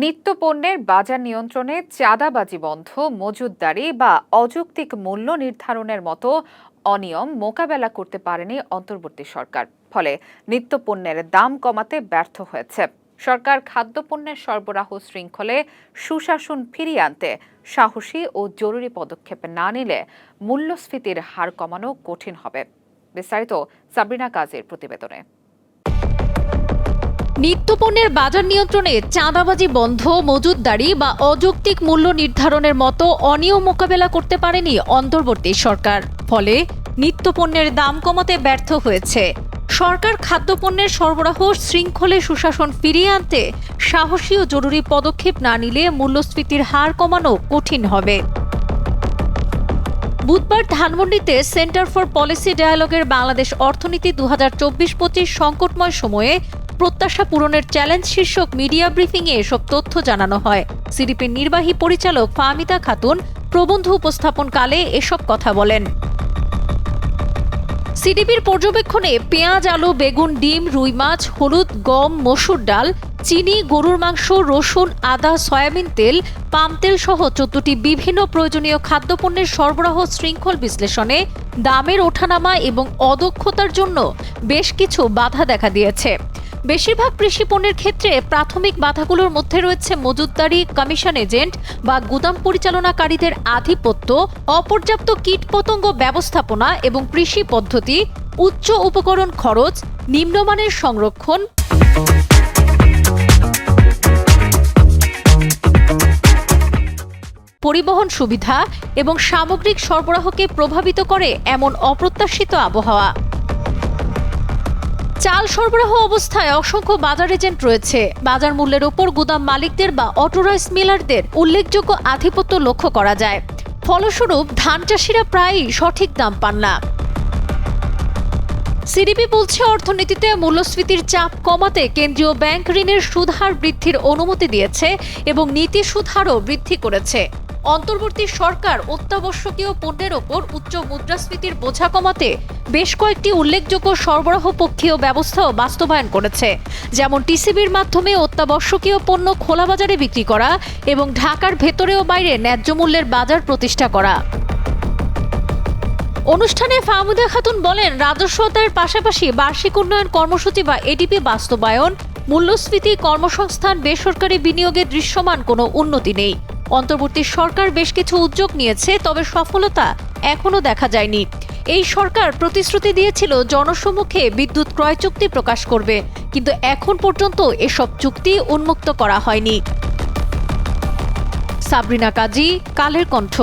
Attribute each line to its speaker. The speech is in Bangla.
Speaker 1: নিত্যপণ্যের বাজার নিয়ন্ত্রণে চাঁদাবাজি বন্ধ, মজুতদারি বা অযৌক্তিক মূল্য নির্ধারণের মতো অনিয়ম মোকাবেলা করতে পারেনি অন্তর্বর্তী সরকার। ফলে নিত্যপণ্যের দাম কমাতে ব্যর্থ হয়েছে। সরকার খাদ্যপণ্যের সরবরাহ শৃঙ্খলে সুশাসন ফিরিয়ে আনতে সাহসী ও জরুরি পদক্ষেপ না নিলে মূল্যস্ফীতির হার কমানো কঠিন হবে। বিস্তারিত সাবরিনা কাজীর প্রতিবেদনে।
Speaker 2: নিত্যপণ্যের বাজার নিয়ন্ত্রণে চাঁদাবাজি বন্ধ, মজুতদারি বা অযৌক্তিক মূল্য নির্ধারণের মতো অনিয়ম মোকাবেলা করতে পারেনি অন্তর্বর্তী সরকার। ফলে নিত্যপণ্যের দাম কমাতে ব্যর্থ হয়েছে। সরকার খাদ্যপণ্যের সরবরাহ শৃঙ্খলে সুশাসন ফিরিয়ে আনতে সাহসী ও জরুরি পদক্ষেপ না নিলে মূল্যস্ফীতির হার কমানো কঠিন হবে। বুধবার ধানমন্ডিতে সেন্টার ফর পলিসি ডায়ালগের বাংলাদেশ অর্থনীতি 2024-25 সংকটময় সময়ে প্রত্যাশা পূরণের চ্যালেঞ্জ শীর্ষক মিডিয়া ব্রিফিংয়ে এসব তথ্য জানানো হয়। সিডিপির নির্বাহী পরিচালক ফাহমিদা খাতুন প্রবন্ধ উপস্থাপনকালে এসব কথা বলেন। সিডিপির পর্যবেক্ষণে পেঁয়াজ, আলু, বেগুন, ডিম, রুই মাছ, হলুদ, গম, মসুর ডাল, চিনি, গরুর মাংস, রসুন, আদা, সয়াবিন তেল, পাম তেল সহ 14টি বিভিন্ন প্রয়োজনীয় খাদ্যপণ্যের সরবরাহ শৃঙ্খল বিশ্লেষণে দামের ওঠানামা এবং অদক্ষতার জন্য বেশ কিছু বাধা দেখা দিয়েছে। বেশিরভাগ কৃষি পণ্যের ক্ষেত্রে প্রাথমিক বাধাগুলোর মধ্যে রয়েছে মজুতদারি, কমিশন এজেন্ট বা গুদাম পরিচালনাকারীদের আধিপত্য, অপর্যাপ্ত কীটপতঙ্গ ব্যবস্থাপনা এবং কৃষি পদ্ধতি, উচ্চ উপকরণ খরচ, নিম্নমানের সংরক্ষণ, পরিবহন সুবিধা এবং সামগ্রিক সরবরাহকে প্রভাবিত করে এমন অপ্রত্যাশিত আবহাওয়া। চাল সরবরাহ অবস্থায় অসংখ্য বাজার এজেন্ট রয়েছে। বাজার মূল্যের ওপর গুদাম মালিকদের বা অটোরাইস মিলারদের উল্লেখযোগ্য আধিপত্য লক্ষ্য করা যায়। ফলস্বরূপ ধান চাষিরা প্রায়ই সঠিক দাম পান না। সিডিপি বলছে, অর্থনীতিতে মূল্যস্ফীতির চাপ কমাতে কেন্দ্রীয় ব্যাংক ঋণের সুদহার বৃদ্ধির অনুমতি দিয়েছে এবং নীতি সুদহারও বৃদ্ধি করেছে। অন্তর্বর্তী সরকার অত্যাবশ্যকীয় পণ্যের ওপর উচ্চ মুদ্রাস্ফীতির বোঝা কমাতে বেশ কয়েকটি উল্লেখযোগ্য সরবরাহপক্ষীয় ব্যবস্থাও বাস্তবায়ন করেছে, যেমন টিসিবির মাধ্যমে অত্যাবশ্যকীয় পণ্য খোলা বাজারে বিক্রি করা এবং ঢাকার ভেতরে ও বাইরে ন্যায্য মূল্যের বাজার প্রতিষ্ঠা করা। অনুষ্ঠানে ফাহমিদা খাতুন বলেন, রাজস্ব আদায়ের পাশাপাশি বার্ষিক উন্নয়ন কর্মসূচি বা এডিপি বাস্তবায়ন, মূল্যস্ফীতি, কর্মসংস্থান, বেসরকারি বিনিয়োগে দৃশ্যমান কোনো উন্নতি নেই। অন্তর্বর্তী সরকার বেশ কিছু উদ্যোগ নিয়েছে, তবে সফলতা এখনো দেখা যায়নি। এই সরকার প্রতিশ্রুতি দিয়েছিল জনসম্মুখে বিদ্যুৎ ক্রয় চুক্তি প্রকাশ করবে, কিন্তু এখন পর্যন্ত এসব চুক্তি উন্মুক্ত করা হয়নি। সাবরিনা কাজী, কালের কণ্ঠ।